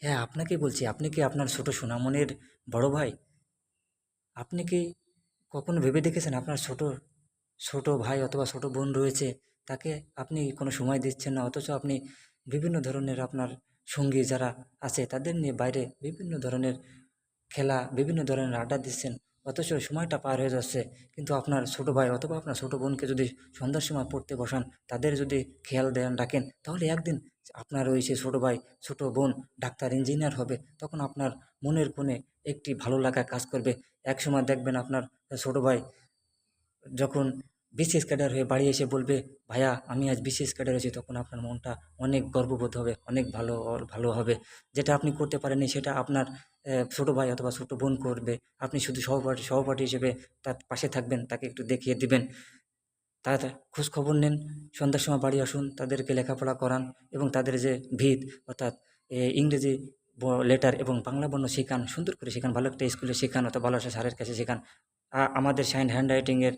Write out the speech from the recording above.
হ্যাঁ, আপনাকেই বলছি। আপনি কি আপনার ছোট সোনামণির বড় ভাই? আপনি কি কখনো ভেবে দেখেছেন আপনার ছোট ভাই অথবা ছোট বোন রয়েছে, তাকে আপনি কোনো সময় দিচ্ছেন না, অথচ আপনি বিভিন্ন ধরনের আপনার সঙ্গী যারা আছে তাদের নিয়ে বাইরে বিভিন্ন ধরনের খেলা, বিভিন্ন ধরনের আড্ডা দিচ্ছেন, অথচ সময়টা পার হয়ে যাচ্ছে। কিন্তু আপনার ছোট ভাই অথবা আপনার ছোট বোনকে যদি সন্ধ্যার সময় পড়তে বসান, তাদের যদি খেয়াল দেন রাখেন, তাহলে একদিন আপনার ওই সে ছোট ভাই ছোট বোন ডাক্তার ইঞ্জিনিয়ার হবে। তখন আপনার মনের কোণে একটি ভালো লাগা কাজ করবে। একসময় দেখবেন আপনার ছোট ভাই যখন বিসিএস ক্যাডার হয়ে বাড়ি এসে বলবে, ভাইয়া আমি আজ বিসিএস ক্যাডার হয়েছি, তখন আপনার মনটা অনেক গর্ববোধ হবে, অনেক ভালো হবে। যেটা আপনি করতে পারেননি সেটা আপনার ছোট ভাই অথবা ছোট বোন করবে। আপনি শুধু সহপাঠী হিসেবে তার পাশে থাকবেন, তাকে একটু দেখিয়ে দিবেন, তার খোঁজ খবর নেন। সন্ধ্যার সময় বাড়ি আসুন, তাদেরকে লেখাপড়া করান এবং তাদের যে ভিত অর্থাৎ ইংরেজি লেটার এবং বাংলা বর্ণ শেখান, সুন্দর করে শেখান, ভালো একটা স্কুলে শেখান অথবা ভালো একটা স্যারের কাছে শেখান। আমাদের হ্যান্ড রাইটিংয়ের